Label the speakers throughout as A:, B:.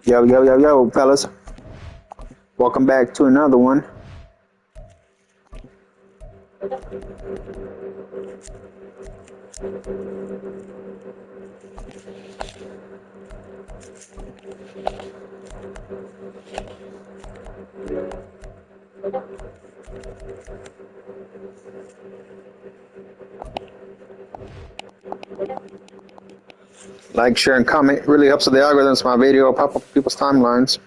A: Yo, fellas. Welcome back to another one. Like, share, and comment really helps with the algorithms of my video pop up people's timelines.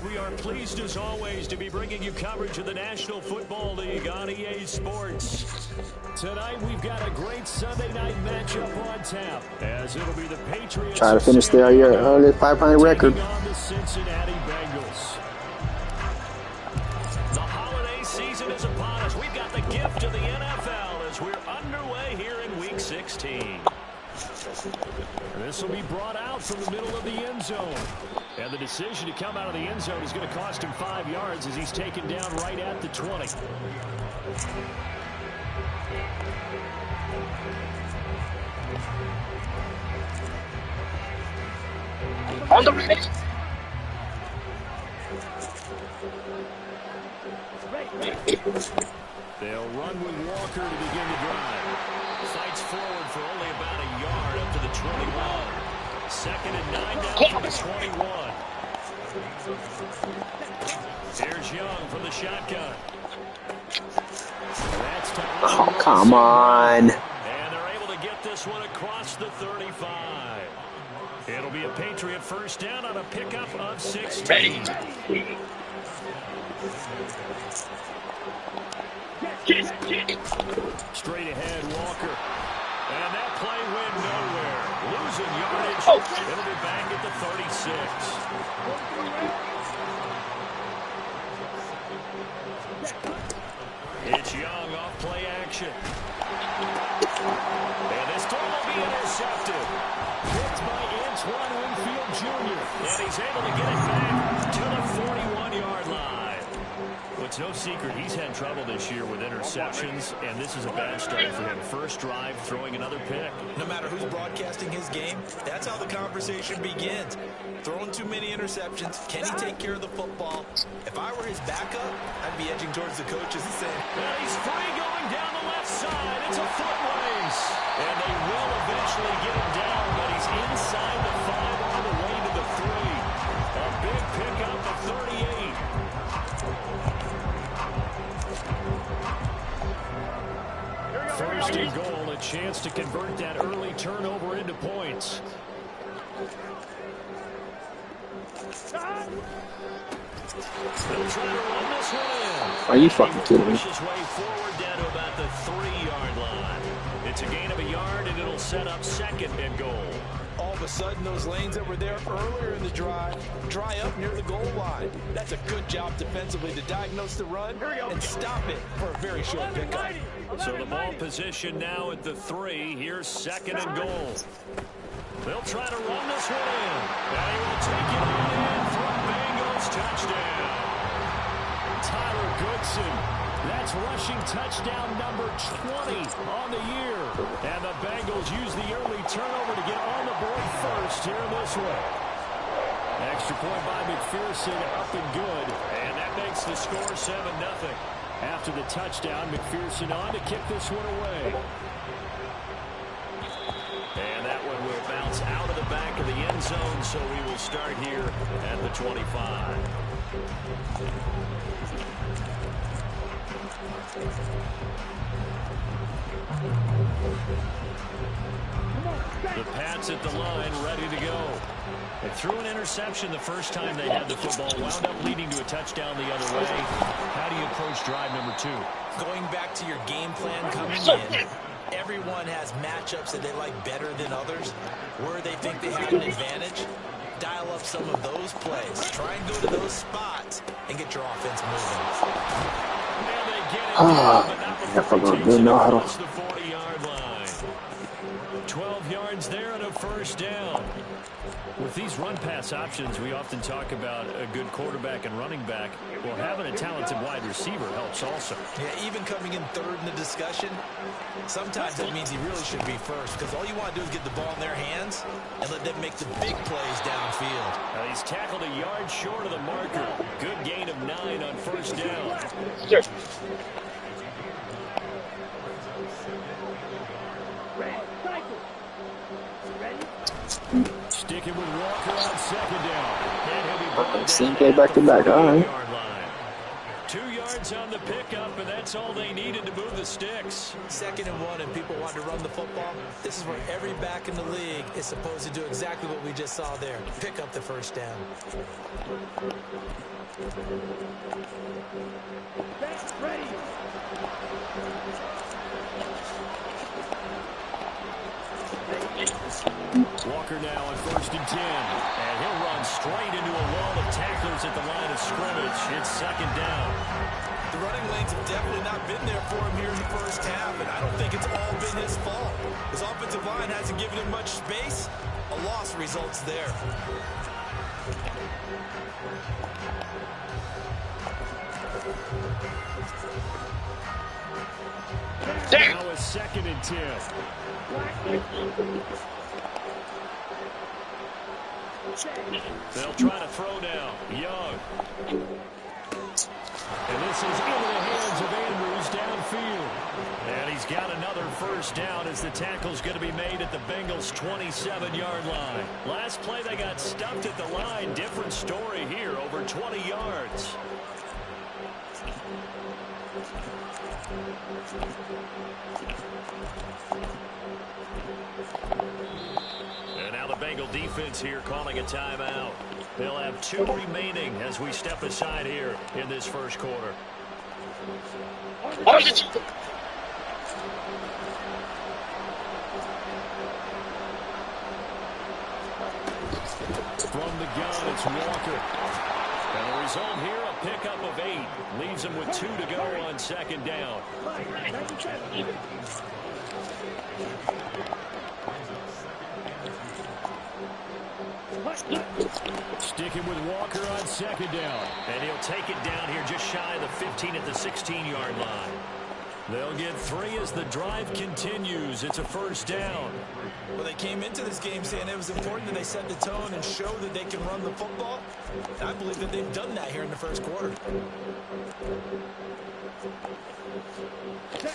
B: We are pleased as always to be bringing you coverage of the National Football League on EA Sports. Tonight we've got a great Sunday night matchup on tap, as it'll be the Patriots
A: try to finish their early 500 record.
B: on the Cincinnati Bengals. The holiday season is upon us. We've got the gift of the NFL as we're underway here in Week 16. This will be brought out from the middle of the end zone. And the decision to come out of the end zone is going to cost him 5 yards as he's taken down right at the 20.
C: On the ready.
B: They'll run with Walker to begin the drive. Fights forward for only about a yard up to the 21. Second and 9 down from the 21. Here's Young from the shotgun. That's
A: Oh, come on.
B: And they're able to get this one across the 35. It'll be a Patriot first down on a pickup of 16.
C: Ready.
B: Straight ahead, Walker. And that play went nowhere. Losing yardage. It'll be back at the 36. It's Young off play action. And this time will be intercepted. Picked by Antoine Winfield Jr. And he's able to get it back to the 41-yard line. Well, it's no secret he's had trouble this year with interceptions, and this is a bad start for him. First drive, throwing another pick.
D: No matter who's broadcasting his game, that's how the conversation begins. Throwing too many interceptions. Can he take care of the football? If I were his backup, I'd be edging towards the coaches and saying,
B: well, he's free going down the left side. It's a foot race. And they will eventually get him down, but he's inside the 5 on the way to the 3. A big pickup of 38. First and goal, a chance to convert that early turnover into points. They'll try to run this one in.
A: Are you fucking kidding me?
B: Pushes way forward down to about the 3-yard line. It's a gain of a yard, and it'll set up second and goal.
D: all of a sudden those lanes that were there earlier in the drive dry up near the goal line. That's a good job defensively to diagnose the run and stop it for a very short pickup.
B: So the ball position now at the 3. Here's second and goal. They'll try to run this one in. And he will take it in for a Bengals touchdown. Tyler Goodson. That's rushing touchdown number 20 on the year. And the Bengals use the early turnover to get on the board first here this way. Extra point by McPherson, up and good. And that makes the score 7-0. After the touchdown, McPherson on to kick this one away. And that one will bounce out of the back of the end zone, so we will start here at the 25. The Pats at the line, ready to go. They threw an interception the first time they had the football, wound up leading to a touchdown the other way. How do you approach drive number 2?
D: Going back to your game plan coming in, everyone has matchups that they like better than others, where they think they have an advantage. Dial up some of those plays. Try and go to those spots and get your offense moving.
B: And they get it down, but not before he takes it across the 40-yard line. 12 yards there and a first down. With these run-pass options, we often talk about a good quarterback and running back. Well, having a talented wide receiver helps also.
D: Yeah, even coming in third in the discussion, sometimes it means he really should be first, because all you want to do is get the ball in their hands and let them make the big plays downfield.
B: He's tackled a yard short of the marker. Good gain of 9 on first down.
C: Sure.
B: Sticking with Walker on second down. And he'll be brought
A: Same
B: down
A: play back to back. All right.
B: 2 yards on the pickup, and that's all they needed to move the sticks.
D: 2nd and 1, and people want to run the football. This is where every back in the league is supposed to do exactly what we just saw there. Pick up the first down.
C: Ready.
B: Walker now on 1st and 10. And he'll run straight into a wall of tacklers at the line of scrimmage. It's 2nd down.
D: The running lanes have definitely not been there for him here in the first half, and I don't think it's all been his fault. His offensive line hasn't given him much space. A loss results there.
B: Now a 2nd and 10. They'll try to throw now. Young. And this is into the hands of Andrews downfield. And he's got another first down as the tackle's going to be made at the Bengals' 27-yard line. Last play they got stuffed at the line. Different story here, over 20 yards. And now the Bengal defense here calling a timeout. They'll have 2 remaining as we step aside here in this first quarter. From the gun, it's Walker. And the result here, a pickup of 8. Leaves him with 2 to go on 2nd down. Sticking with Walker on 2nd down. And he'll take it down here just shy of the 15 at the 16-yard line. They'll get 3 as the drive continues. It's a first down.
D: Well, they came into this game saying it was important that they set the tone and show that they can run the football. I believe that they've done that here in the first quarter.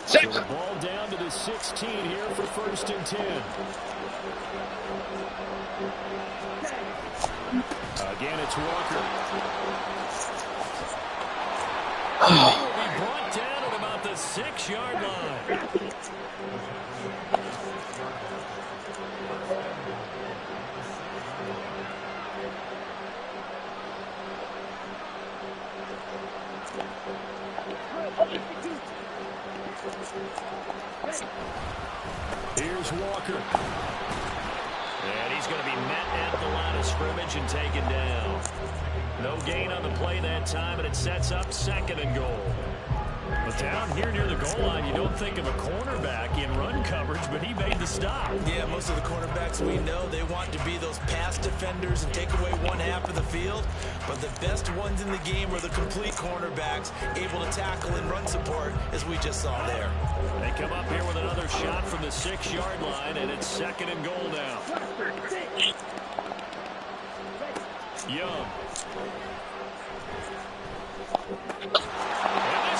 B: So the ball down to the 16 here for 1st and 10. Again, it's Walker. He will be brought down at about the 6-yard line. Here's Walker. And he's going to be met at the line of scrimmage and taken down. No gain on the play that time, and it sets up 2nd and goal. But down here near the goal line, you don't think of a cornerback in run coverage, but he made the stop.
D: Yeah, most of the cornerbacks we know, they want to be those pass defenders and take away one half of the field. But the best ones in the game are the complete cornerbacks, able to tackle and run support, as we just saw there.
B: They come up here with another shot from the 6-yard line, and it's 2nd and goal now. Young.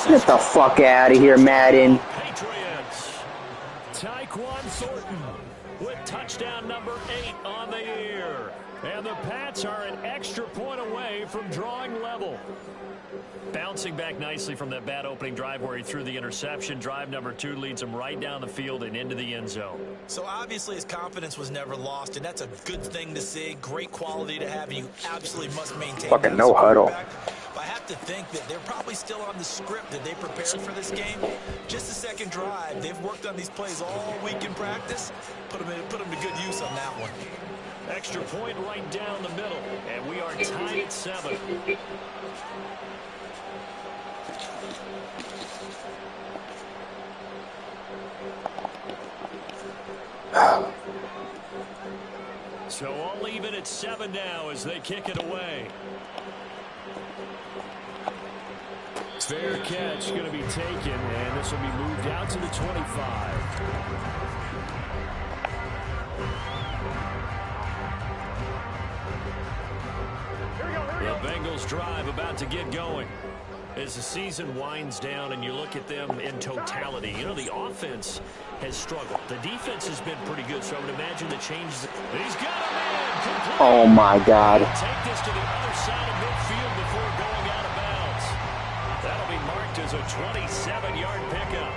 E: Get the fuck out of here, Madden.
B: Patriots. Tyquan Thornton with touchdown number 8 on the year. And the Pats are an extra point away from drawing level. Bouncing back nicely from that bad opening drive where he threw the interception. Drive number 2 leads him right down the field and into the end zone.
D: So obviously his confidence was never lost, and that's a good thing to see. Great quality to have, and you absolutely must maintain
A: Fucking
D: that
A: no
D: as a
A: huddle.
D: quarterback. But I have to think that they're probably still on the script that they prepared for this game. Just the second drive, they've worked on these plays all week in practice. Put them to good use on that one.
B: Extra point right down the middle, and we are tied at 7. So all even at 7 now as they kick it away. Fair catch going to be taken, and this will be moved out to the 25. The Bengals drive about to get going. As the season winds down and you look at them in totality, you know, the offense has struggled. The defense has been pretty good, so I would imagine the changes. He's got a man complete.
E: Oh my God.
B: Take this to the other side of midfield before going out of bounds. That'll be marked as a 27-yard pickup.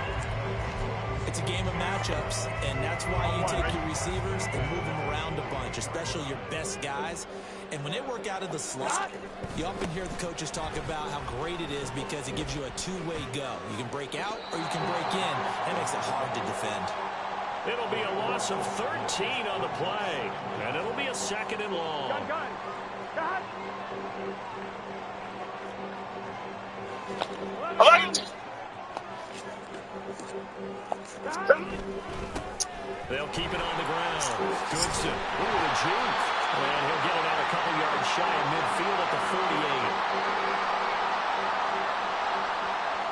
D: It's a game of matchups, and that's why you take your receivers and move them around a bunch, especially your best guys. And when they work out of the slot, you often hear the coaches talk about how great it is because it gives you a two-way go. You can break out or you can break in. That makes it hard to defend.
B: It'll be a loss of 13 on the play, and it'll be a 2nd and long. They'll keep it on the ground. Goodson. Ooh, the juke. And he'll get it out a couple yards shy of midfield at the 48.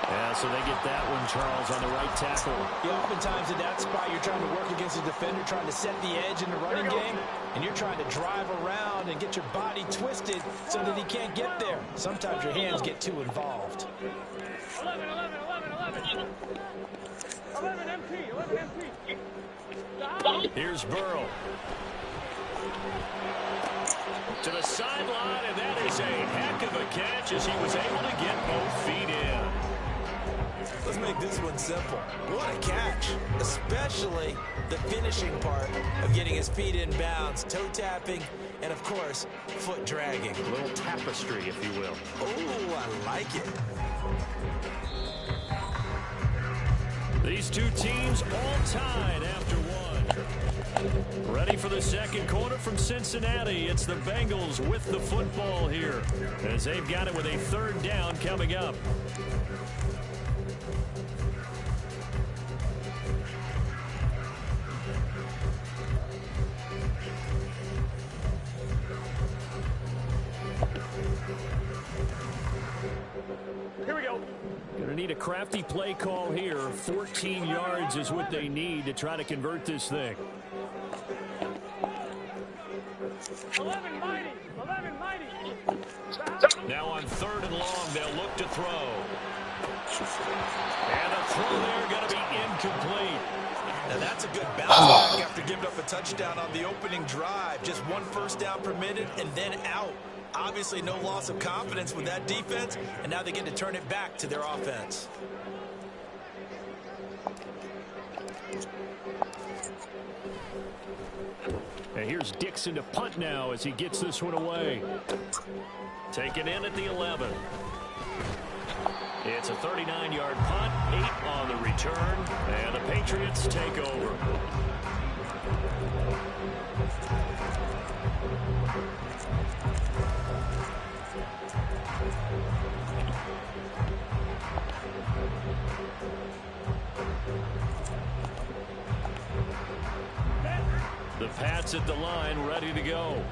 B: Yeah, so they get that one, Charles, on the right tackle.
D: Yeah, oftentimes in that spot, you're trying to work against a defender, trying to set the edge in the running game, and you're trying to drive around and get your body twisted so that he can't get there. Sometimes your hands get too involved.
C: 11 MP.
B: Here's Burrow. To the sideline, and that is a heck of a catch as he was able to get both feet in.
D: Let's make this one simple. What a catch, especially the finishing part of getting his feet in bounds, toe tapping, and of course, foot dragging.
B: A little tapestry, if you will.
D: Oh, I like it.
B: These two teams all tied after one. Ready for the second quarter from Cincinnati. It's the Bengals with the football here as they've got it with a 3rd down coming up.
C: Here we go.
B: Going to need a crafty play call here. 14 yards is what they need to try to convert this thing.
C: 11 mighty.
B: Now on 3rd and long, they'll look to throw. And a throw there going to be incomplete.
D: Now that's a good bounce back after giving up a touchdown on the opening drive. Just 1 first down permitted and then out. Obviously no loss of confidence with that defense, and now they get to turn it back to their offense.
B: And here's Dixon to punt now as he gets this one away. Taken in at the 11. It's a 39-yard punt, 8 on the return, and the Patriots take over. The Pats at the line, ready to go.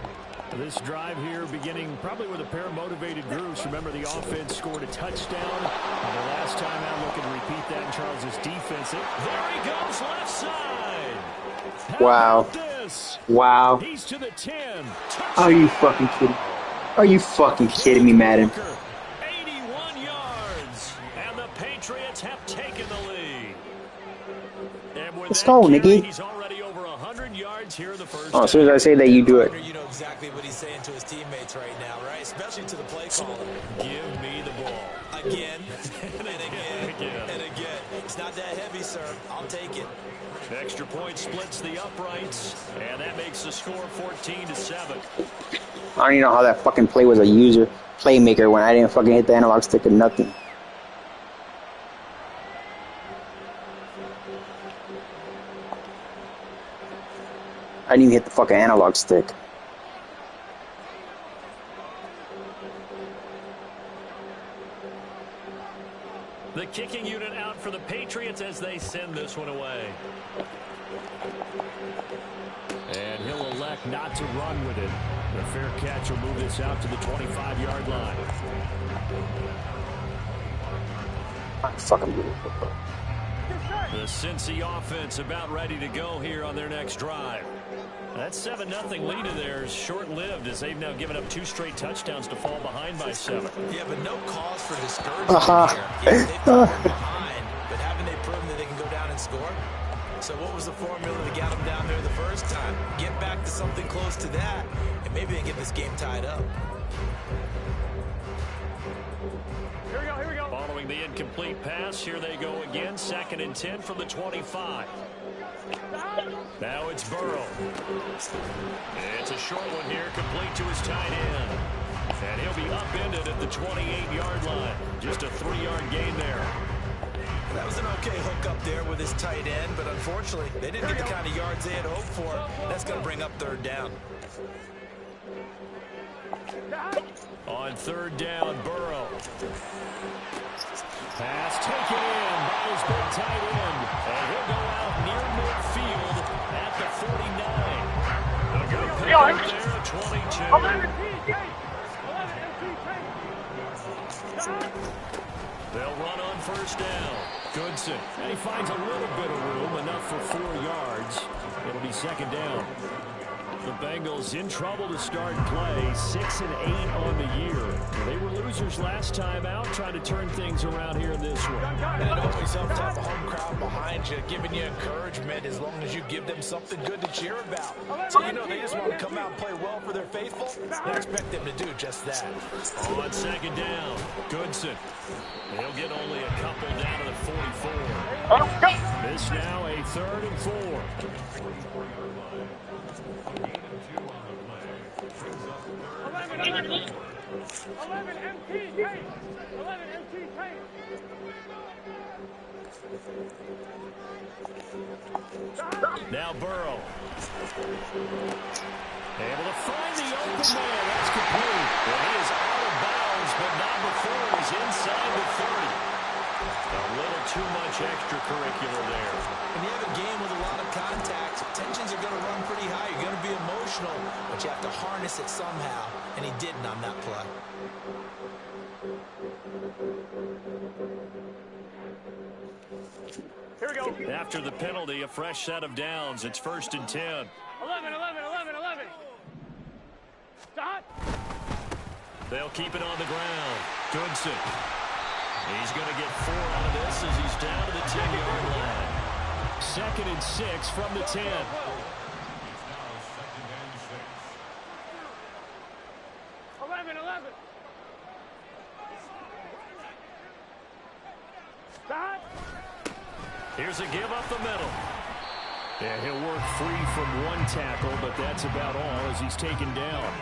B: This drive here beginning probably with a pair of motivated groups. Remember, the offense scored a touchdown. And the last time out, looking to repeat that in Charles's defense. There he goes, left side. How
E: Wow.
B: about this?
E: Wow.
B: He's to the 10.
E: Are you fucking kidding? Are you fucking kidding me, Madden?
B: 81 yards. And the Patriots have taken the lead. And with
E: Let's
B: that
E: go,
B: carry,
E: nigga.
B: he's already over 100 yards points here in the first.
A: Oh, as soon as I say that, you do it.
D: You know exactly what he's saying to his teammates right now, right? Especially to the play caller.
B: Give me the ball.
D: Again, and again, and again. It's not that heavy, sir. I'll take it.
B: Extra point splits the uprights, and that makes the score 14-7.
A: I don't even know how that fucking play was a playmaker when I didn't fucking hit the analog stick or nothing. I didn't even hit the fucking analog stick.
B: The kicking unit out for the Patriots as they send this one away. And he'll elect not to run with it. The fair catch will move this out to the 25-yard line.
A: Fucking beautiful.
B: The Cincy offense about ready to go here on their next drive. That 7-0 lead of theirs short-lived as they've now given up 2 straight touchdowns to fall behind by 7.
D: Yeah, but no cause for discouragement here. Yeah, they've gone behind, but haven't they proven that they can go down and score? So what was the formula to get them down there the first time? Get back to something close to that, and maybe they can get this game tied up.
C: Here we go, here we go.
B: Following the incomplete pass, here they go again. 2nd and 10 from the 25. Now it's Burrow. It's a short one here, complete to his tight end. And he'll be upended at the 28-yard line. Just a 3-yard gain there.
D: That was an okay hook up there with his tight end, but unfortunately, they didn't get the kind of yards they had hoped for. That's going to bring up 3rd down.
B: On 3rd down, Burrow. Pass taken in by his big tight end. And he'll go out near midfield at the 49. A good pick up there at 22.
C: 11
B: They'll run on 1st down. Goodson. And he finds a little bit of room, enough for 4 yards. It'll be 2nd down. The Bengals in trouble to start play, 6 and 8 on the year. They were losers last time out, trying to turn things around here in this one.
D: And it always helps to have a home crowd behind you, giving you encouragement as long as you give them something good to cheer about. So, you know, they just want to come out and play well for their faithful. I expect them to do just that.
B: On 2nd down, Goodson. He'll get only a couple down to the 44. This now a 3rd and 4.
C: 11 MT, Kate. 11 MT, Kate.
B: Now Burrow. Able to find the open man. That's complete. And he is out of bounds, but not before he's inside the 30. A little too much extracurricular there.
D: When you have a game with a lot of contact, tensions are going to run pretty high. You're going to be emotional, but you have to harness it somehow, and he didn't on that play.
C: Here we go.
B: After the penalty, a fresh set of downs. It's 1st and 10.
C: 11. Stop.
B: They'll keep it on the ground. Goodson. He's going to get 4 out of this as he's down to the 10-yard line. 2nd and 6 from the 10. Here's a give up the middle. Yeah, he'll work free from 1 tackle, but that's about all as he's taken down.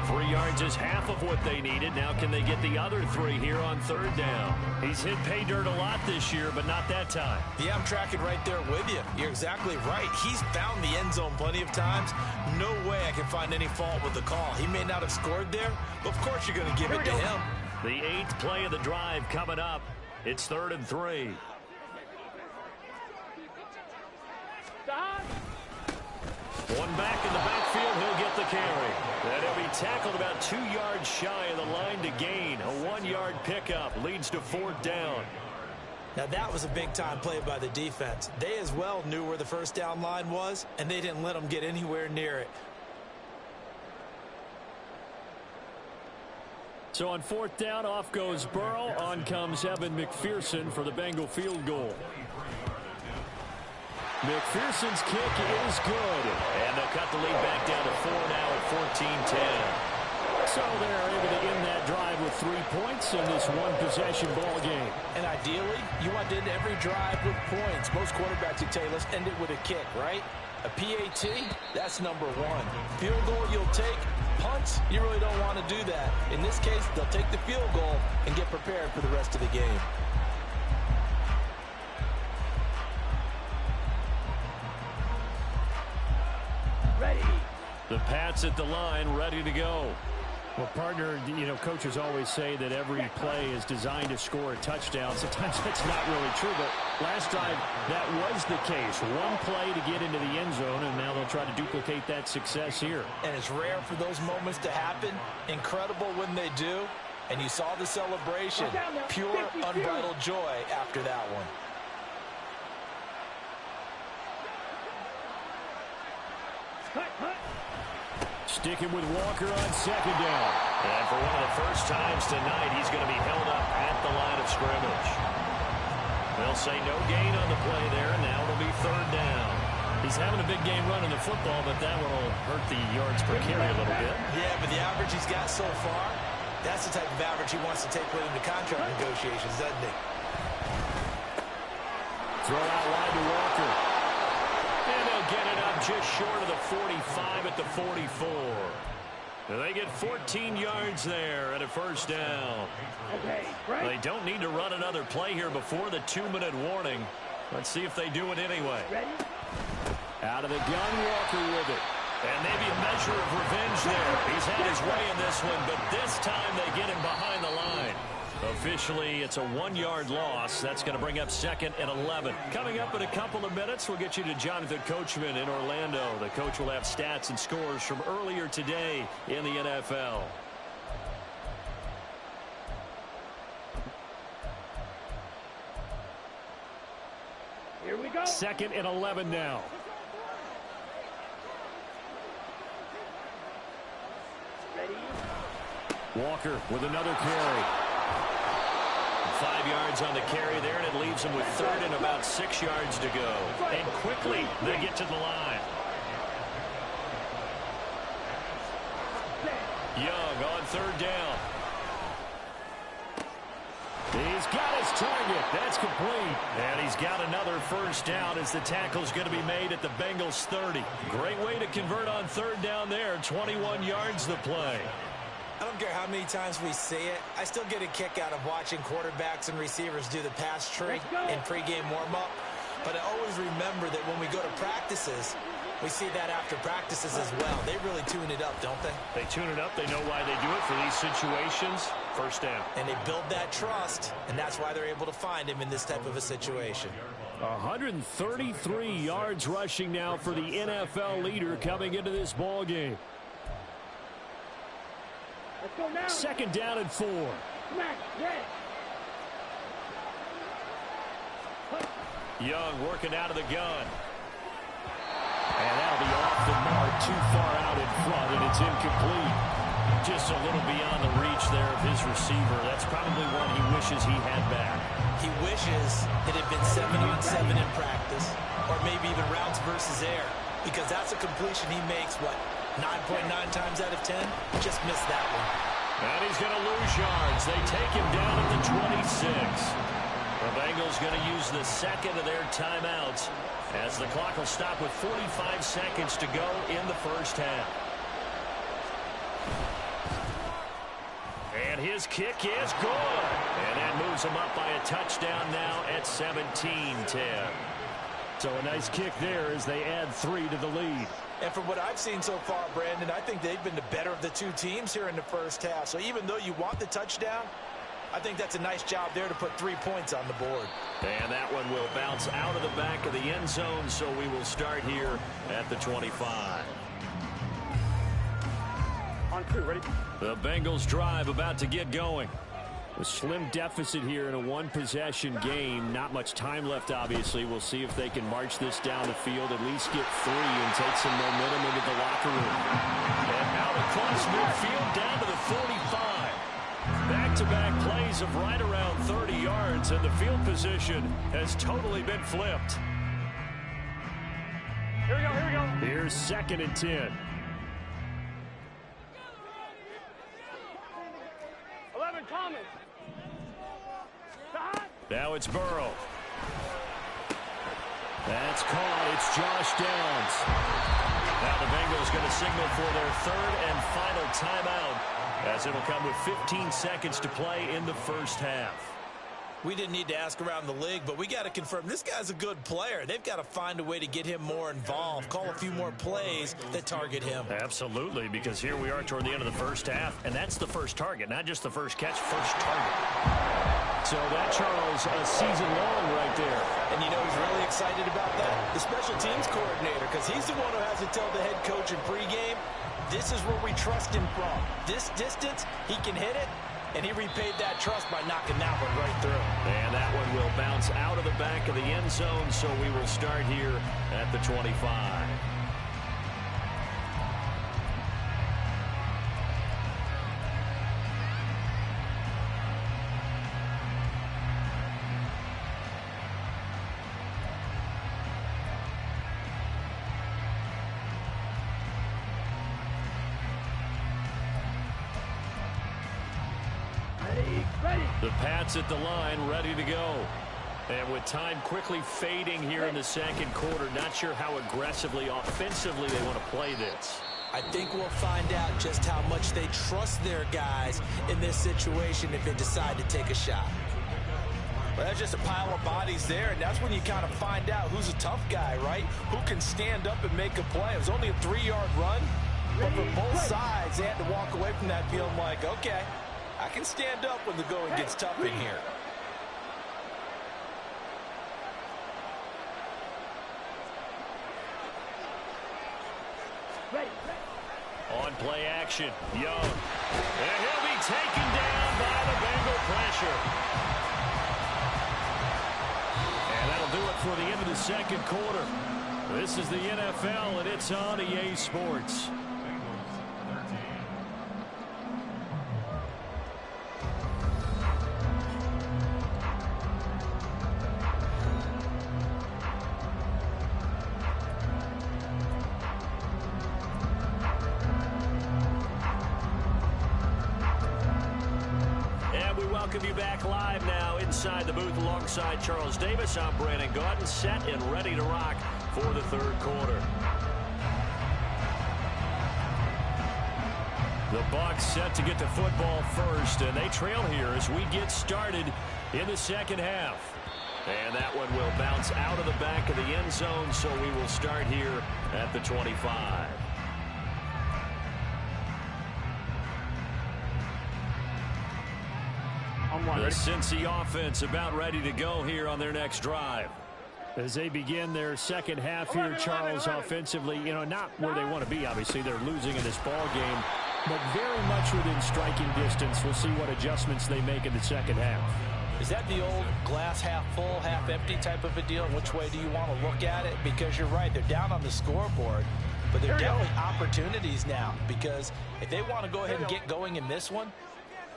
B: 3 yards is half of what they needed. Now can they get the other 3 here on 3rd down? He's hit pay dirt a lot this year, but not that time.
D: Yeah, I'm tracking right there with you. You're exactly right. He's found the end zone plenty of times. No way I can find any fault with the call. He may not have scored there, but of course you're going to give it to him.
B: The 8th play of the drive coming up. It's 3rd and 3. One back in the backfield, he'll get the carry. And he'll be tackled about 2 yards shy of the line to gain. A 1-yard pickup leads to 4th down.
D: Now that was a big-time play by the defense. They as well knew where the 1st down line was, and they didn't let them get anywhere near it.
B: So on 4th down, off goes Burrow. On comes Evan McPherson for the Bengal field goal. McPherson's kick is good. And they'll cut the lead back down to 4 now at 14-10. So they're able to end that drive with 3 points in this one-possession ball game.
D: And ideally, you want to end every drive with points. Most quarterbacks would tell you, let's end it with a kick, right? A PAT, that's number one. Field goal you'll take. Punts, you really don't want to do that. In this case, they'll take the field goal and get prepared for the rest of the game.
C: Ready.
B: The Pats at the line, ready to go.
F: Well, partner, you know, coaches always say that every play is designed to score a touchdown. Sometimes that's not really true, but last time that was the case. One play to get into the end zone, and now they'll try to duplicate that success here.
D: And it's rare for those moments to happen. Incredible when they do. And you saw the celebration. Pure, unbridled joy after that one.
B: Sticking with Walker on second down. And for one of the first times tonight, he's going to be held up at the line of scrimmage. They'll say no gain on the play there, and now it'll be third down.
F: He's having a big game running the football, but that one will hurt the yards per carry a little bit.
D: Yeah, but the average he's got so far, that's the type of average he wants to take with him to contract negotiations, doesn't he?
B: Throw out wide to Walker. And they'll get it up just short of the 45 at the 44. They get 14 yards there at a first down.
C: Okay, right.
B: They don't need to run another play here before the 2-minute warning. Let's see if they do it anyway.
C: Ready.
B: Out of the gun, Walker with it. And maybe a measure of revenge there. He's had his way in this one, but this time they get him behind the line. Officially, it's a 1-yard loss. That's going to bring up 2nd and 11. Coming up in a couple of minutes, we'll get you to Jonathan Coachman in Orlando. The coach will have stats and scores from earlier today in the NFL.
C: Here we go.
F: 2nd and 11 now.
C: Ready.
B: Walker with another carry. 5 yards on the carry there, and it leaves them with 3rd and about 6 yards to go. And quickly, they get to the line. Young on 3rd down.
F: He's got his target. That's complete.
B: And he's got another first down as the tackle's going to be made at the Bengals 30. Great way to convert on 3rd down there. 21 yards the play.
D: I don't care how many times we see it. I still get a kick out of watching quarterbacks and receivers do the pass tree in pregame warm-up. But I always remember that when we go to practices, we see that after practices as well. They really tune it up, don't they?
B: They tune it up. They know why they do it for these situations. First down.
D: And they build that trust, and that's why they're able to find him in this type of a situation.
F: 133 yards rushing now for the NFL leader coming into this ball game.
C: Let's go now.
F: 2nd down and 4.
C: Smack. Red.
B: Young working out of the gun. And that'll be off the mark, too far out in front, and it's incomplete. Just a little beyond the reach there of his receiver. That's probably one he wishes he had back.
D: He wishes it had been 7-on-7 in practice, or maybe even routes versus air, because that's a completion he makes, 9.9 times out of 10? Just missed that one.
B: And he's going to lose yards. They take him down at the 26. The Bengals going to use the 2nd of their timeouts as the clock will stop with 45 seconds to go in the first half. And his kick is good. And that moves him up by a touchdown now at 17-10.
F: So a nice kick there as they add 3 to the lead.
D: And from what I've seen so far, Brandon, I think they've been the better of the two teams here in the first half. So even though you want the touchdown, I think that's a nice job there to put 3 points on the board.
B: And that one will bounce out of the back of the end zone, so we will start here at the 25.
C: On 2, ready?
B: The Bengals drive about to get going.
F: A slim deficit here in a one-possession game. Not much time left, obviously. We'll see if they can march this down the field, at least get 3 and take some momentum into the locker room.
B: And out across midfield down to the 45. Back-to-back plays of right around 30 yards, and the field position has totally been flipped.
C: Here we go, here we go.
F: Here's 2nd and 10.
C: 11, Thomas.
F: Now it's Burrow. That's caught. It's Josh Downs. Now the Bengals going to signal for their 3rd and final timeout, as it'll come with 15 seconds to play in the first half.
D: We didn't need to ask around the league, but we got to confirm this guy's a good player. They've got to find a way to get him more involved, call a few more plays that target him.
F: Absolutely, because here we are toward the end of the first half, and that's the first target, not just the first catch, first target. So that, Charles, a season long right there.
D: And you know who's really excited about that? The special teams coordinator, because he's the one who has to tell the head coach in pregame, this is where we trust him from. This distance, he can hit it. And he repaid that trust by knocking that one right through.
F: And that one will bounce out of the back of the end zone, so we will start here at the 25. The Pats at the line, ready to go. And with time quickly fading here in the second quarter, not sure how aggressively, offensively they want to play this.
D: I think we'll find out just how much they trust their guys in this situation if they decide to take a shot. Well, that's just a pile of bodies there, and that's when you kind of find out who's a tough guy, right? Who can stand up and make a play. It was only a 3-yard run, but for both sides, they had to walk away from that feeling like, okay, I can stand up when the going gets tough in here.
F: On play action, Young. And he'll be taken down by the Bengal pressure. And that'll do it for the end of the second quarter. This is the NFL, and it's on EA Sports. Welcome you back live now inside the booth alongside Charles Davis. I'm Brandon Gaudin, set and ready to rock for the third quarter. The Bucs set to get the football first, and they trail here as we get started in the second half. And that one will bounce out of the back of the end zone, so we will start here at the 25. The Cincy offense about ready to go here on their next drive. As they begin their second half here, Charles, offensively, you know, not where they want to be, obviously. They're losing in this ball game, but very much within striking distance. We'll see what adjustments they make in the second half.
D: Is that the old glass half full, half empty type of a deal? Which way do you want to look at it? Because you're right, they're down on the scoreboard, but there are definitely opportunities now, because if they want to go ahead and get going in this one,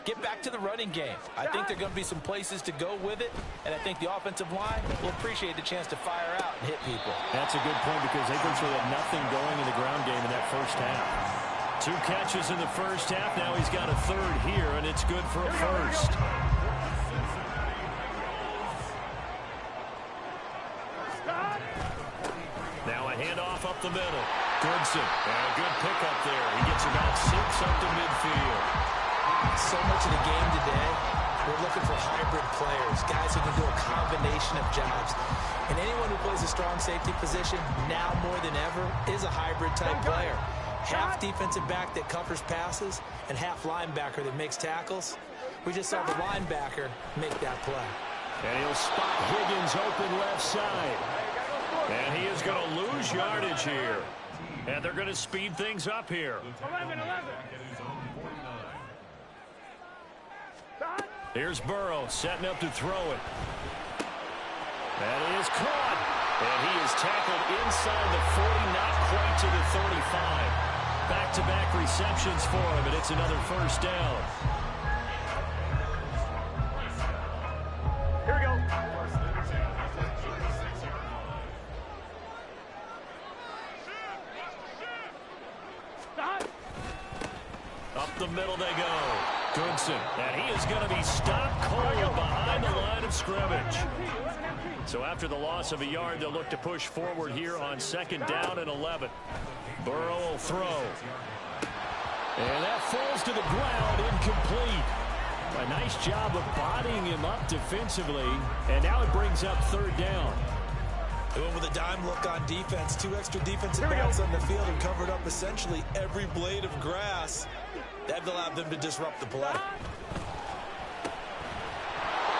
D: get back to the running game. I think there are going to be some places to go with it, and I think the offensive line will appreciate the chance to fire out and hit people.
F: That's a good point, because they virtually had nothing going in the ground game in that first half. 2 catches in the first half. Now he's got a third here, and it's good for a first. Now a handoff up the middle. Goodson, and a good pickup there. He gets about 6 up to midfield.
D: So much of the game today, we're looking for hybrid players, guys who can do a combination of jobs. And anyone who plays a strong safety position, now more than ever, is a hybrid-type player. Half defensive back that covers passes and half linebacker that makes tackles. We just saw the linebacker make that play.
F: And he'll spot Higgins open left side. And he is going to lose yardage here. And they're going to speed things up here.
C: 11.
F: Here's Burrow setting up to throw it. That is caught. And he is tackled inside the 40, not quite to the 35. Back-to-back receptions for him, and it's another first down.
C: Here we go.
F: 2
B: Up the middle they go. Goodson, and he is going to be stopped cold behind the line of scrimmage. So after the loss of a yard, they'll look to push forward here on 2nd down and 11. Burrow will throw. And that falls to the ground, incomplete. A nice job of bodying him up defensively, and now it brings up 3rd down.
D: They went with a dime look on defense. 2 extra defensive backs on the field and covered up essentially every blade of grass. That allowed them to disrupt the play.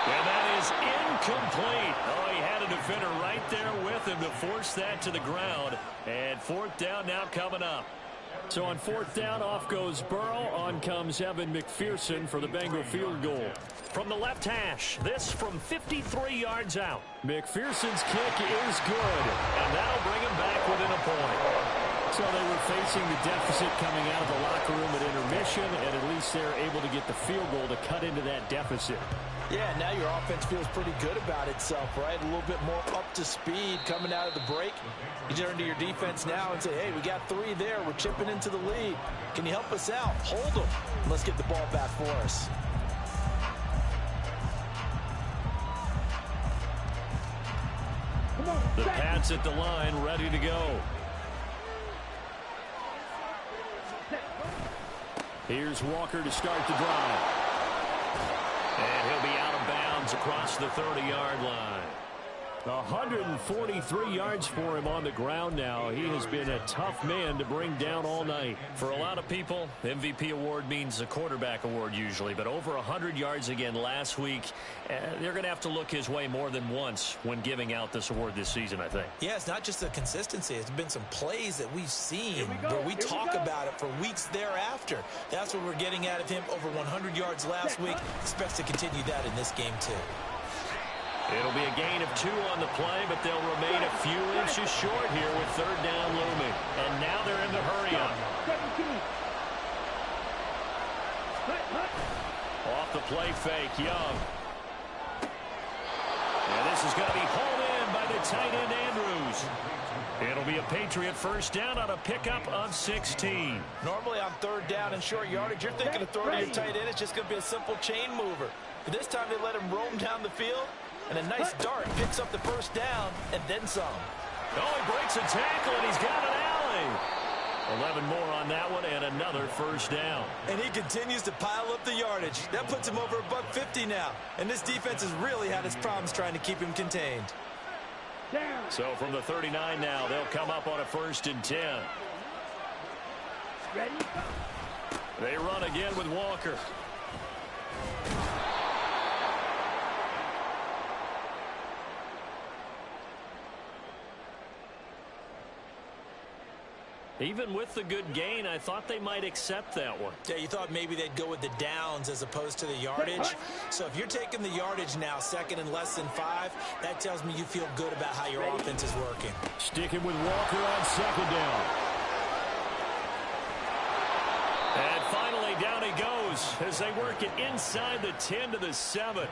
B: And that is incomplete. Oh, he had a defender right there with him to force that to the ground. And 4th down now coming up. So on 4th down, off goes Burrow. On comes Evan McPherson for the Bengal field goal. From the left hash, this from 53 yards out. McPherson's kick is good, and that'll bring him back within a point. So they were facing the deficit coming out of the locker room at intermission, and at least they're able to get the field goal to cut into that deficit.
D: Yeah, now your offense feels pretty good about itself, right? A little bit more up to speed coming out of the break. You turn to your defense now and say, hey, we got 3 there. We're chipping into the lead. Can you help us out? Hold them. Let's get the ball back for us.
B: The Pats at the line, ready to go. Here's Walker to start the drive. And he'll be out of bounds across the 30-yard line. 143 yards for him on the ground now. He has been a tough man to bring down all night. For a lot of people, MVP award means a quarterback award usually, but over 100 yards again last week. They're going to have to look his way more than once when giving out this award this season, I think.
D: Yeah, it's not just the consistency. It's been some plays that we've seen where we talk about it for weeks thereafter. That's what we're getting out of him. Over 100 yards last week. Expects to continue that in this game, too.
B: It'll be a gain of 2 on the play, but they'll remain a few inches short here with 3rd down looming. And now they're in the hurry-up. Off the play fake, Young. And this is going to be hauled in by the tight end, Andrews. It'll be a Patriot 1st down on a pickup of 16.
D: Normally on 3rd down and short yardage, you're thinking of throwing to your tight end. It's just going to be a simple chain mover. But this time they let him roam down the field. And a nice dart picks up the 1st down and then some.
B: Oh, he breaks a tackle, and he's got an alley. 11 more on that one, and another 1st down.
D: And he continues to pile up the yardage. That puts him over $150 now. And this defense has really had its problems trying to keep him contained.
B: So from the 39 now, they'll come up on a 1st and 10.
C: Ready?
B: They run again with Walker. Even with the good gain, I thought they might accept that one.
D: Yeah, you thought maybe they'd go with the downs as opposed to the yardage. So if you're taking the yardage now, 2nd and less than 5, that tells me you feel good about how your offense is working.
B: Sticking with Walker on 2nd down. And finally, down he goes as they work it inside the 10 to the 7.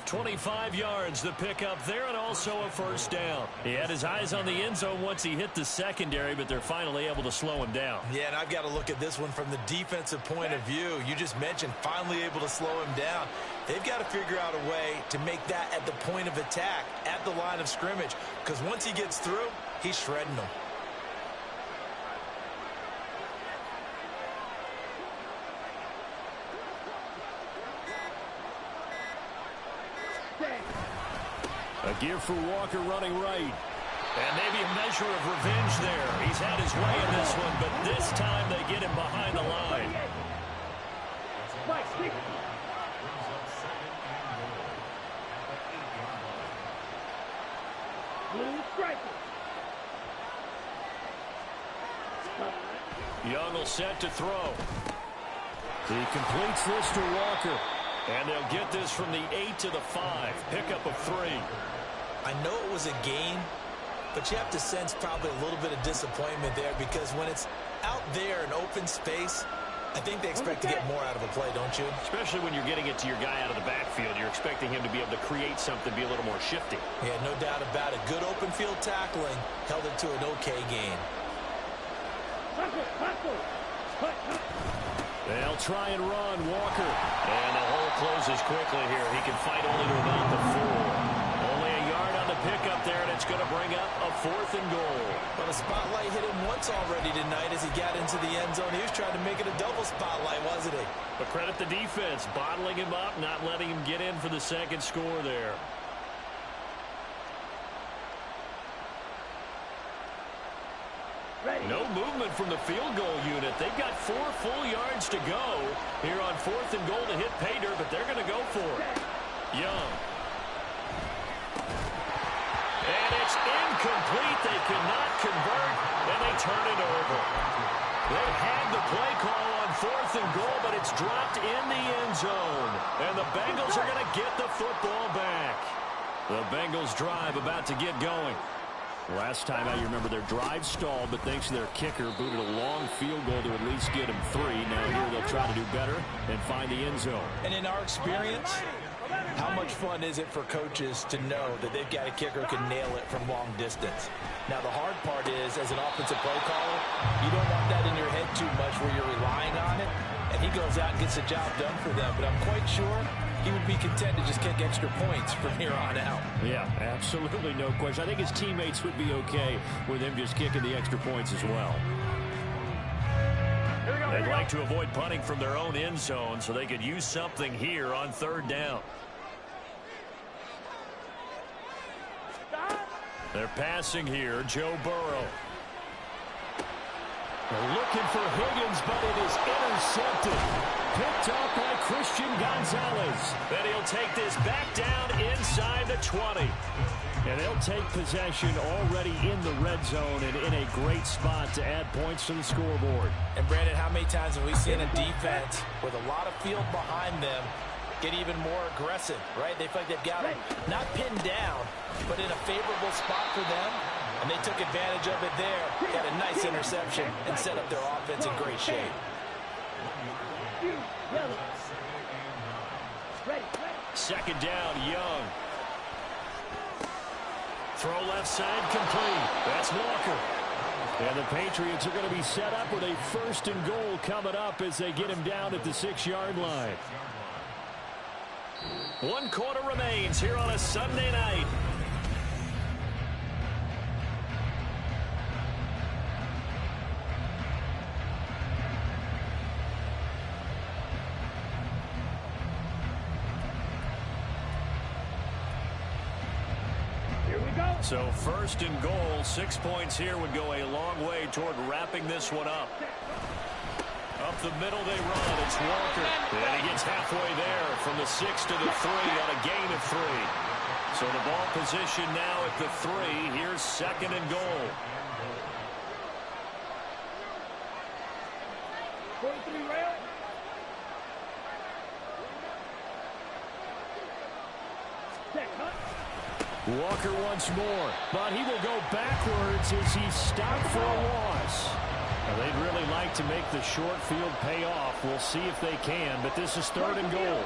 B: 25 yards the pickup there, and also a 1st down. He had his eyes on the end zone once he hit the secondary, but they're finally able to slow him down.
D: Yeah, and I've got to look at this one from the defensive point of view. You just mentioned finally able to slow him down. They've got to figure out a way to make that at the point of attack, at the line of scrimmage, because once he gets through, he's shredding them.
B: A give for Walker running right. And maybe a measure of revenge there. He's had his way in this one, but this time they get him behind the line. Young will set to throw. He completes this to Walker. And they'll get this from the 8 to the 5. Pickup of 3.
D: I know it was a gain, but you have to sense probably a little bit of disappointment there because when it's out there in open space, I think they expect to get more out of a play, don't you?
B: Especially when you're getting it to your guy out of the backfield. You're expecting him to be able to create something, be a little more shifty.
D: Yeah, no doubt about it. Good open field tackling held it to an okay gain.
F: They'll try and run. Walker.
D: And the hole closes quickly here. He can fight only to about the 4.
F: Only a yard on the pickup there, and it's going to bring up a 4th and goal.
D: Well, the spotlight hit him once already tonight as he got into the end zone. He was trying to make it a double spotlight, wasn't he?
F: But credit the defense, bottling him up, not letting him get in for the second score there. No movement from the field goal unit. They've got 4 full yards to go here on 4th and goal to hit pay dirt, but they're going to go for it. Young. And it's incomplete. They cannot convert, and they turn it over. They had the play call on 4th and goal, but it's dropped in the end zone. And the Bengals are going to get the football back. The Bengals drive about to get going. Last time out, you remember their drive stalled, but thanks to their kicker, booted a long field goal to at least get them 3. Now here they'll try to do better and find the end zone.
D: And in our experience, how much fun is it for coaches to know that they've got a kicker who can nail it from long distance? Now, the hard part is, as an offensive play caller, you don't want that in your head too much where you're relying on it, and he goes out and gets the job done for them. But I'm quite sure he would be content to just kick extra points from here on out.
F: Yeah, absolutely no question. I think his teammates would be okay with him just kicking the extra points as well. They'd like to avoid punting from their own end zone so they could use something here on 3rd down. They're passing here, Joe Burrow. They're looking for Higgins, but it is intercepted. Picked up by Christian Gonzalez. Then he'll take this back down inside the 20. And they'll take possession already in the red zone and in a great spot to add points to the scoreboard.
D: And, Brandon, how many times have we seen a defense with a lot of field behind them get even more aggressive, right? They feel like they've got them not pinned down, but in a favorable spot for them. And they took advantage of it there. Got a nice interception and set up their offense in great shape.
F: Second down, Young. Throw left side complete. That's Walker. And the Patriots are going to be set up with a 1st and goal coming up as they get him down at the 6-yard line. 1 quarter remains here on a Sunday night. So 1st and goal, 6 points here would go a long way toward wrapping this one up. Up the middle they run. It's Walker. And he gets halfway there from the 6 to the 3 on a gain of 3. So the ball position now at the 3. Here's 2nd and goal. Walker once more, but he will go backwards as he's stopped for a loss. Now, they'd really like to make the short field pay off. We'll see if they can, but this is 3rd and goal.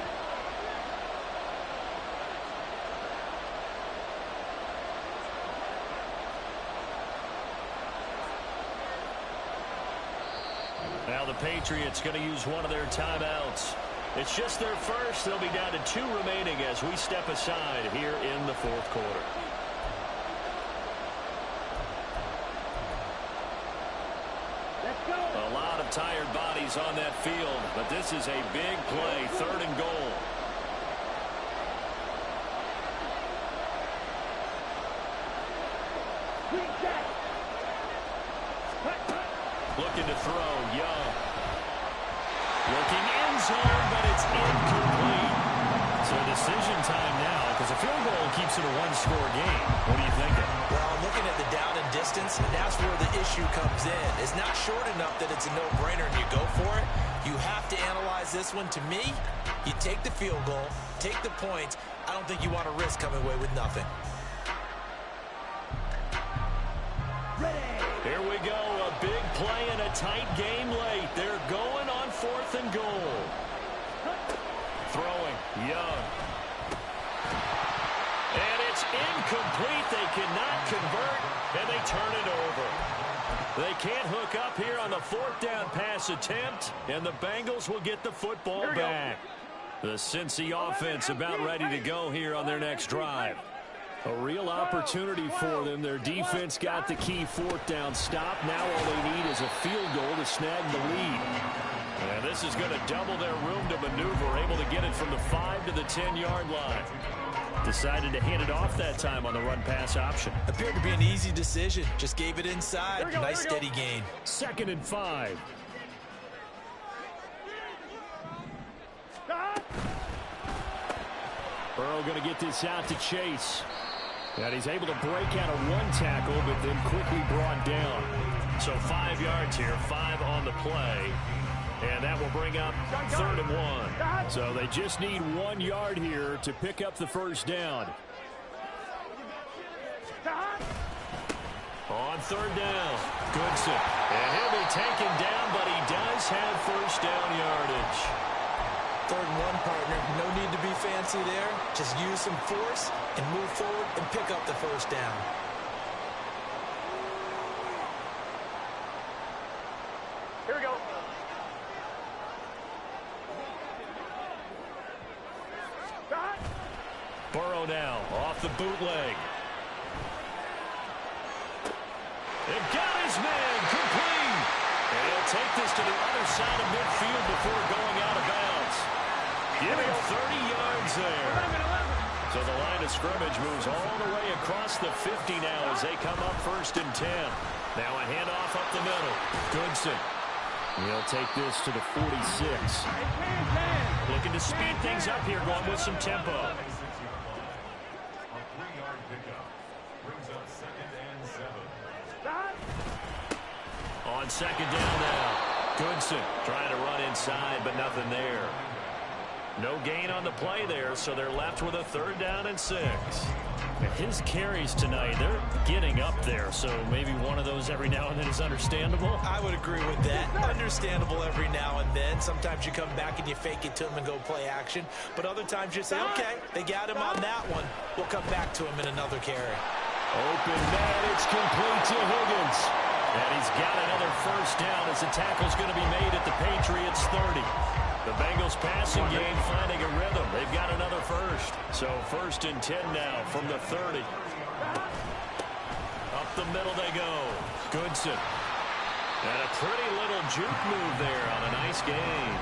F: Now the Patriots going to use one of their timeouts. It's just their first. They'll be down to 2 remaining as we step aside here in the 4th quarter. A lot of tired bodies on that field, but this is a big play, 3rd and goal. Looking to throw, Young. Looking end zone, but it's incomplete. So decision time now, because a field goal keeps it a 1-score game. What are you thinking?
D: Well, looking at the down and distance, that's where the issue comes in. It's not short enough that it's a no-brainer and you go for it. You have to analyze this one. To me, you take the field goal, take the points. I don't think you want to risk coming away with nothing.
F: Here we go, a big play and a tight game late. They're going on 4th and goal. Throwing, Young. And it's incomplete. They cannot convert, and they turn it over.
B: They can't hook up here on the fourth down pass attempt, and the Bengals will get the football back. The Cincy offense about ready to go here on their next drive. A real opportunity for them. Their defense got the key fourth down stop. Now all they need is a field goal to snag the lead. And this is going to double their room to maneuver, able to get it from the 5 to the 10-yard line. Decided to hand it off that time on the run-pass option.
D: Appeared to be an easy decision. Just gave it inside. Nice steady gain.
F: 2nd and 5. Burrow going to get this out to Chase. And he's able to break out of one tackle, but then quickly brought down. So 5 yards here, 5 on the play. And that will bring up 3rd and 1. So they just need 1 yard here to pick up the first down.
B: On 3rd down, Goodson. And he'll be taken down, but he does have first down yardage.
D: 3rd and 1, partner. No need to be fancy there. Just use some force and move forward and pick up the first down.
C: Here we go.
B: Burrow now off the bootleg. It got his man complete. And he'll take this to the other side of midfield before going out of bounds. Give him 30 yards there. So the line of scrimmage moves all the way across the 50 now as they come up 1st and 10. Now a handoff up the middle. Goodson. He'll take this to the 46. Looking to speed things up here, going with some tempo. On 2nd down now, Goodson trying to run inside, but nothing there. No gain on the play there, so they're left with a 3rd down and 6.
F: His carries tonight, they're getting up there, so maybe one of those every now and then is understandable.
D: I would agree with that. Understandable every now and then. Sometimes you come back and you fake it to him and go play action. But other times you say, okay, they got him on that one. We'll come back to him in another carry.
B: Open man, it's complete to Higgins. And he's got another first down as the tackle's going to be made at the Patriots 30. The Bengals passing game finding a rhythm. They've got another first. So 1st and 10 now from the 30. Up the middle they go. Goodson. And a pretty little juke move there on a nice game.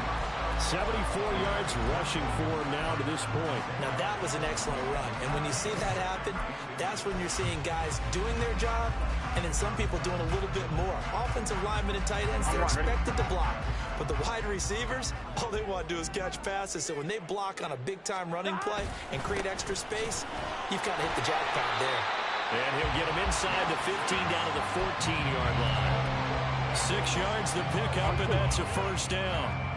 F: 74 yards rushing for him now to this point.
D: Now that was an excellent run. And when you see that happen, that's when you're seeing guys doing their job and then some people doing a little bit more. Offensive linemen and tight ends, they're expected to block. But the wide receivers, all they want to do is catch passes. So when they block on a big-time running play and create extra space, you've got to hit the jackpot there.
B: And he'll get him inside the 15 down to the 14-yard line. 6 yards the pickup, and that's a first down.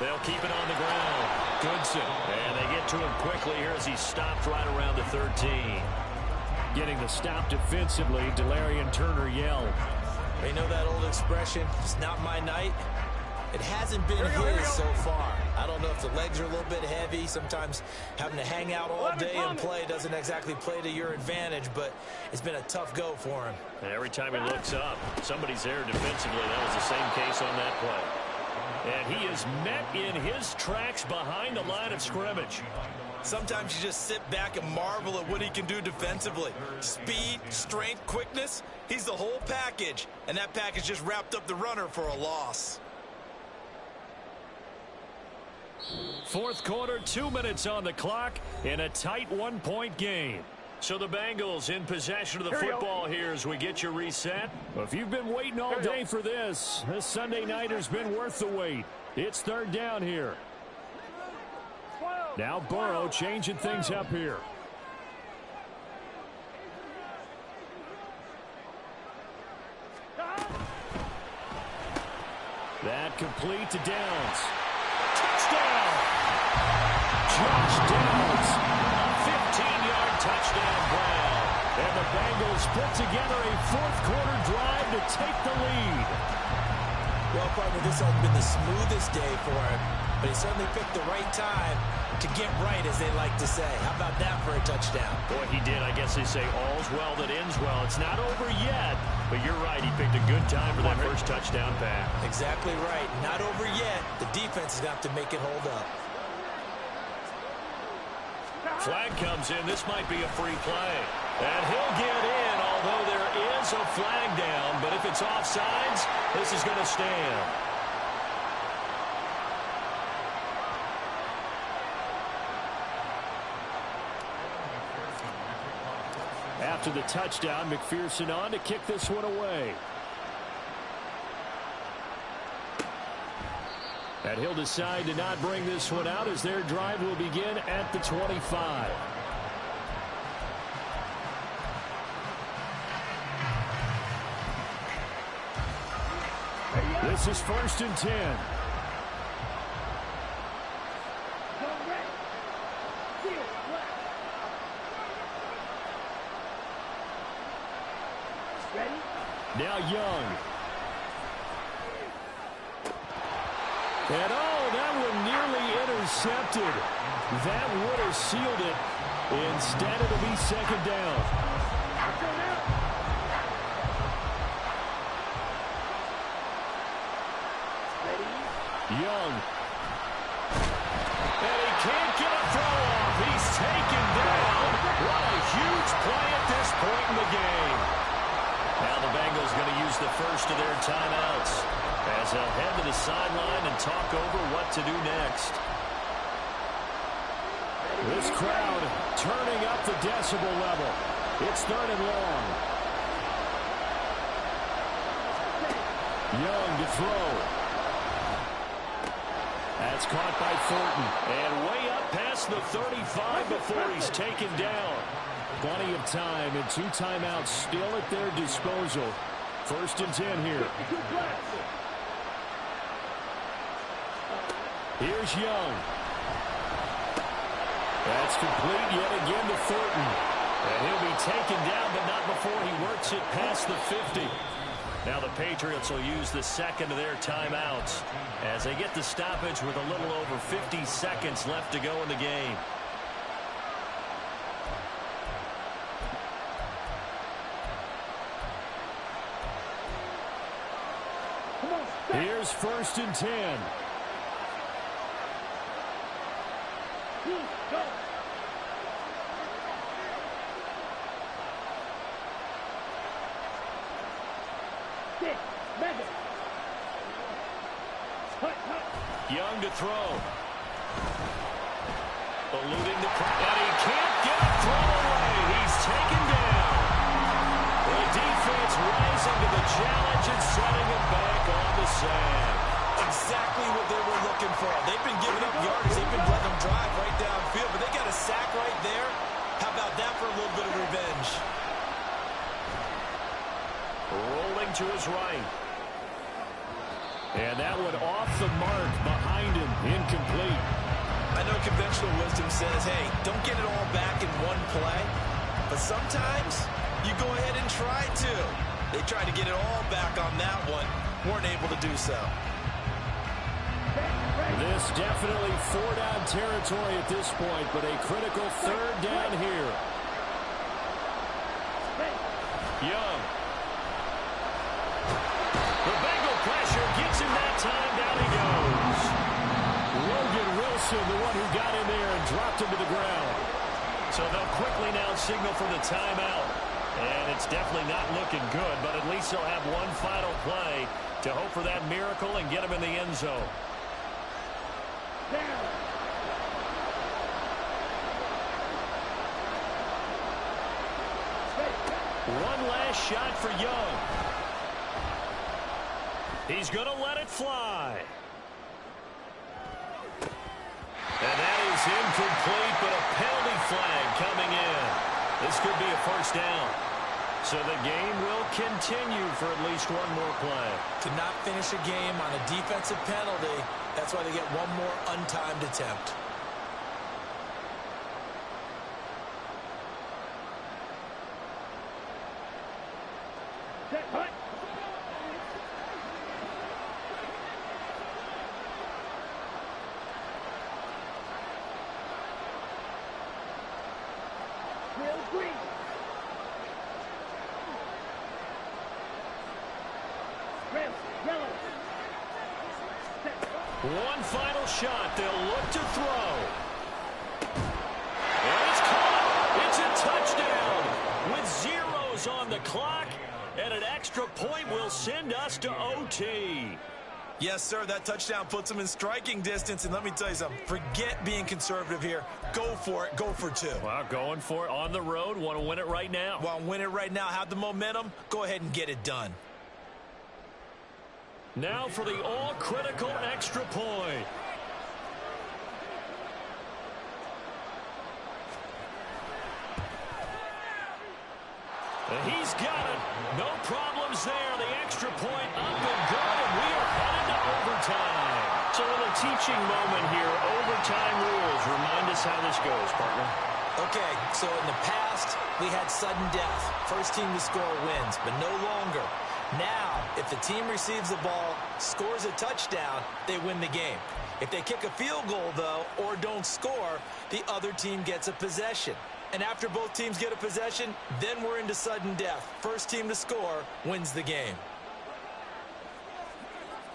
B: They'll keep it on the ground. Goodson. And they get to him quickly here as he stopped right around the 13.
F: Getting the stop defensively, Delarian Turner yelled.
D: You know that old expression, it's not my night? It hasn't been his so far. I don't know if the legs are a little bit heavy. Sometimes having to hang out all day and play doesn't exactly play to your advantage, but it's been a tough go for him.
B: And every time he looks up, somebody's there defensively. That was the same case on that play. And he is met in his tracks behind the line of scrimmage.
D: Sometimes you just sit back and marvel at what he can do defensively. Speed, strength, quickness, he's the whole package. And that package just wrapped up the runner for a loss.
B: Fourth quarter, 2 minutes on the clock in a tight 1-point game. So the Bengals in possession of the football here as we get you reset.
F: Well, if you've been waiting all day for this Sunday night has been worth the wait. It's 3rd down here. Now Burrow changing things up here. That complete to Downs. Touchdown! Josh Downs. 15-yard touchdown grab. And the Bengals put together a fourth-quarter drive to take the lead.
D: Well, partner, this hasn't been the smoothest day for him. but he certainly picked the right time to get right, as they like to say. How about that for a touchdown?
F: Boy, he did. I guess they say all's well that ends well. It's not over yet, but you're right. He picked a good time for that first touchdown pass.
D: Exactly right. Not over yet. The defense is going to have to make it hold up.
B: Flag comes in. This might be a free play. And he'll get in, although there is a flag down. But if it's offsides, this is going to stand.
F: After the touchdown, McPherson on to kick this one away. And he'll decide to not bring this one out as their drive will begin at the 25. This is 1st and 10. Now Young. And that one nearly intercepted. That would have sealed it. Instead, it'll be 2nd down. Young.
B: And he can't get a throw off. He's taken down. What a huge play at this point in the game. Now the Bengals going to use the first of their timeouts as they'll head to the sideline and talk over what to do next.
F: This crowd turning up the decibel level. It's 3rd and long. Young to throw. That's caught by Thornton.
B: And way up past the 35 before he's taken down.
F: Plenty of time and 2 timeouts still at their disposal. 1st and 10 here. Here's Young. That's complete yet again to Thornton.
B: And he'll be taken down, but not before he works it past the 50. Now the Patriots will use the second of their timeouts as they get the stoppage with a little over 50 seconds left to go in the game.
F: Here's 1st and 10.
B: Young to throw. Eluding the pressure. And he can't get a throw away. He's taken down. The defense rising to the challenge and setting him back on the sand.
D: Exactly what they were looking for. They've been giving up yardage. They've been letting them drive right downfield, but they got a sack right there. How about that for a little bit of revenge?
B: Rolling to his right.
F: And that one off the mark behind him. Incomplete.
D: I know conventional wisdom says, hey, don't get it all back in one play. But sometimes you go ahead and try to. They tried to get it all back on that one. Weren't able to do so.
F: This definitely 4-down territory at this point, but a critical 3rd down here.
B: Young. The Bengal pressure gets him that time. Down he goes.
F: Logan Wilson, the one who got in there and dropped him to the ground.
B: So they'll quickly now signal for the timeout. And it's definitely not looking good, but at least they'll have one final play to hope for that miracle and get him in the end zone. One last shot for Young. He's going to let it fly. And that is incomplete, but a penalty flag coming in. This could be a 1st down. So the game will continue for at least one more play.
D: To not finish a game on a defensive penalty, that's why they get one more untimed attempt.
B: One final shot. They'll look to throw. And it's caught. It's a touchdown with zeros on the clock. And an extra point will send us to OT.
D: Yes, sir, that touchdown puts them in striking distance. And let me tell you something, forget being conservative here. Go for it. Go for two.
B: Well, going for it on the road. Want to win it right now.
D: Want to win it right now. Have the momentum. Go ahead and get it done.
B: Now for the all-critical extra point. And he's got it. No problems there. The extra point up and good, and we are headed to overtime. So a little teaching moment here. Overtime rules. Remind us how this goes, partner.
D: Okay, so in the past, we had sudden death. First team to score wins, but no longer. Now, if the team receives the ball, scores a touchdown, they win the game. If they kick a field goal, though, or don't score, the other team gets a possession. And after both teams get a possession, then we're into sudden death. First team to score wins the game.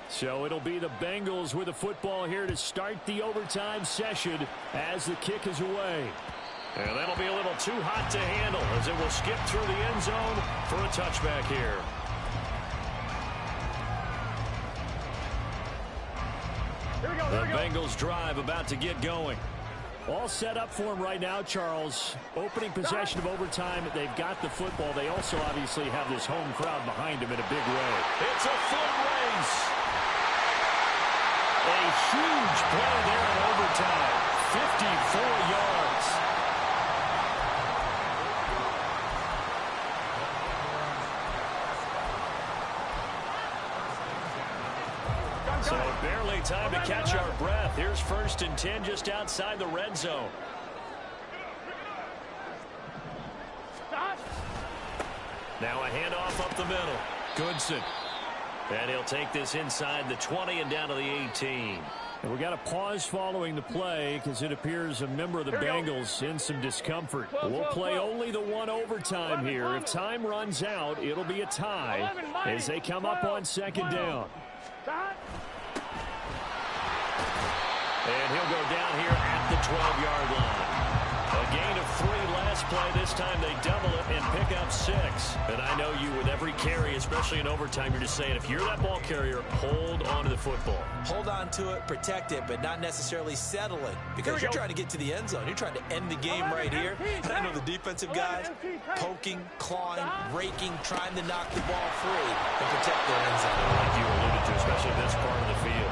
F: So it'll be the Bengals with the football here to start the overtime session as the kick is away.
B: And that'll be a little too hot to handle as it will skip through the end zone for a touchback here. The Bengals drive about to get going.
F: All set up for him right now, Charles. Opening possession of overtime. They've got the football. They also obviously have this home crowd behind them in a big way.
B: It's a foot race. A huge play there in overtime. 54 yards. So barely time to catch our breath. Here's 1st and 10 just outside the red zone. Now a handoff up the middle. Goodson. And he'll take this inside the 20 and down to the 18.
F: And we got a pause following the play because it appears a member of the Bengals in some discomfort. We'll play only the one overtime here. If time runs out, it'll be a tie as they come up on 2nd down.
B: And he'll go down here at the 12-yard line. A gain of 3 last play. This time they double it and pick up 6. And I know you, with every carry, especially in overtime, you're just saying, if you're that ball carrier, hold on to the football.
D: Hold on to it, protect it, but not necessarily settle it. Because you're trying to get to the end zone. You're trying to end the game right here. And I know the defensive guys poking, clawing, raking, trying to knock the ball free and protect their end zone.
B: Like you alluded to, especially this part of the field.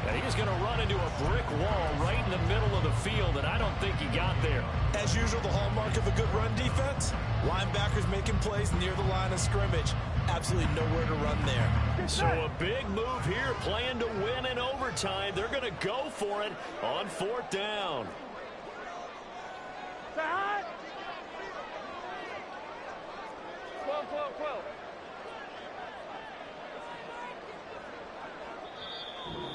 B: And he's going to run into a brick wall right in the middle of the field, and I don't think he got there.
D: As usual, the hallmark of a good run defense, linebackers making plays near the line of scrimmage. Absolutely nowhere to run there.
B: So a big move here, playing to win in overtime. They're going to go for it on 4th down.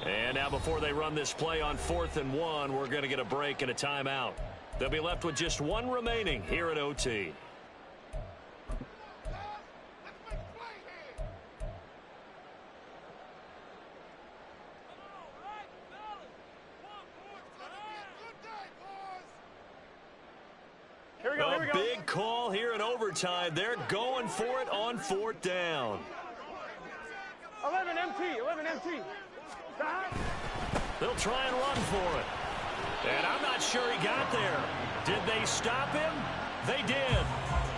B: And now before they run this play on 4th and 1, we're going to get a break and a timeout. They'll be left with just one remaining here at OT. A big call here in overtime. They're going for it on 4th down.
C: 11 MT.
B: They'll try and run for it. And I'm not sure he got there. Did they stop him? They did.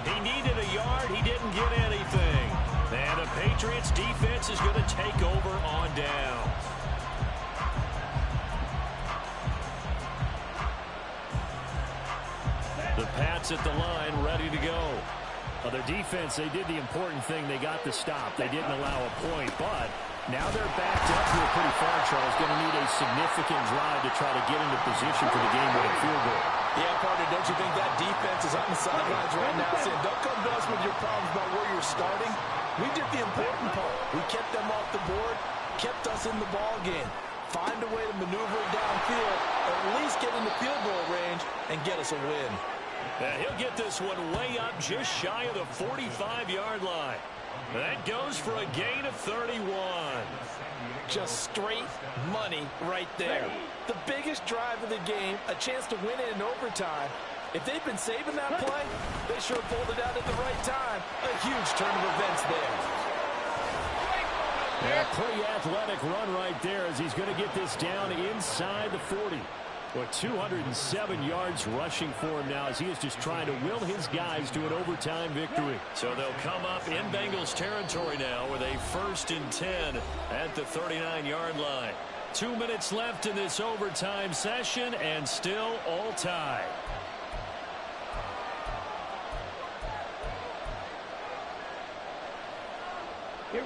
B: He needed a yard. He didn't get anything. And the Patriots defense is going to take over on down. The Pats at the line, ready to go.
F: Their defense, they did the important thing. They got the stop. They didn't allow a point, but now they're backed up here pretty far, Charles. Going to need a significant drive to try to get into position for the game-winning field goal.
D: Yeah, partner, don't you think that defense is on the sidelines right now saying, don't come to us with your problems about where you're starting. We did the important part. We kept them off the board, kept us in the ball game. Find a way to maneuver it downfield, or at least get into field goal range and get us a win.
B: And he'll get this one way up just shy of the 45-yard line. That goes for a gain of 31.
D: Just straight money right there. The biggest drive of the game, a chance to win it in overtime. If they've been saving that play, they sure pulled it out at the right time. A huge turn of events there.
F: Yeah, pretty athletic run right there as he's going to get this down inside the 40. Well, 207 yards rushing for him now as he is just trying to will his guys to an overtime victory.
B: So they'll come up in Bengals territory now with a 1st and 10 at the 39-yard line. 2 minutes left in this overtime session and still all tied.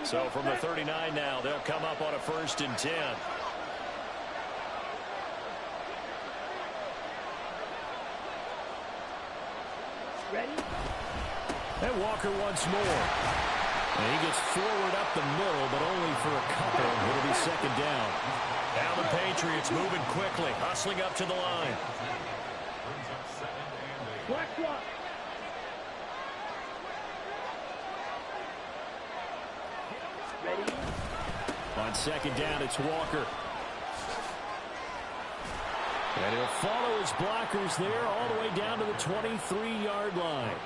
B: So from the 39 now, they'll come up on a 1st and 10.
C: Ready?
F: And Walker once more. And he gets forward up the middle, but only for a couple. It'll be 2nd down.
B: Now the Patriots moving quickly, hustling up to the line.
C: Black block. Ready?
F: On 2nd down, it's Walker. And he'll follow his blockers there all the way down to the 23-yard line.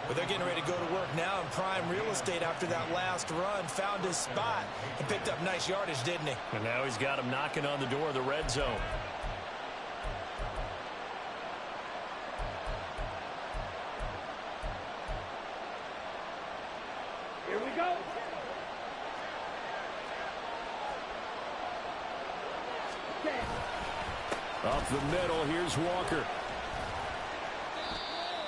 D: But they're getting ready to go to work now in prime real estate after that last run. Found his spot and picked up nice yardage, didn't he?
B: And now he's got him knocking on the door of the red zone.
C: Here we go. Okay.
F: Up the middle, here's Walker.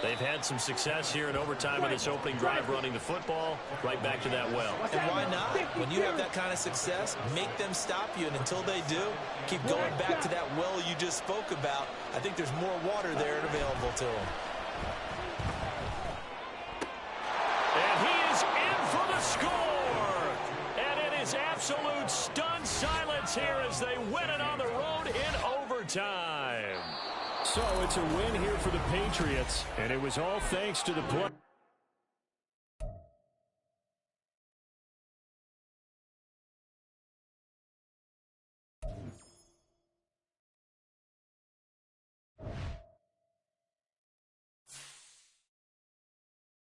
B: They've had some success here in overtime in this opening drive running the football. Right back to that well.
D: And why not? When you have that kind of success, make them stop you. And until they do, keep going back to that well you just spoke about. I think there's more water there and available to them.
B: And he is in for the score. And it is absolute stunned silence here as they win it on the road in overtime.
F: So it's a win here for the Patriots, and it was all thanks to the play.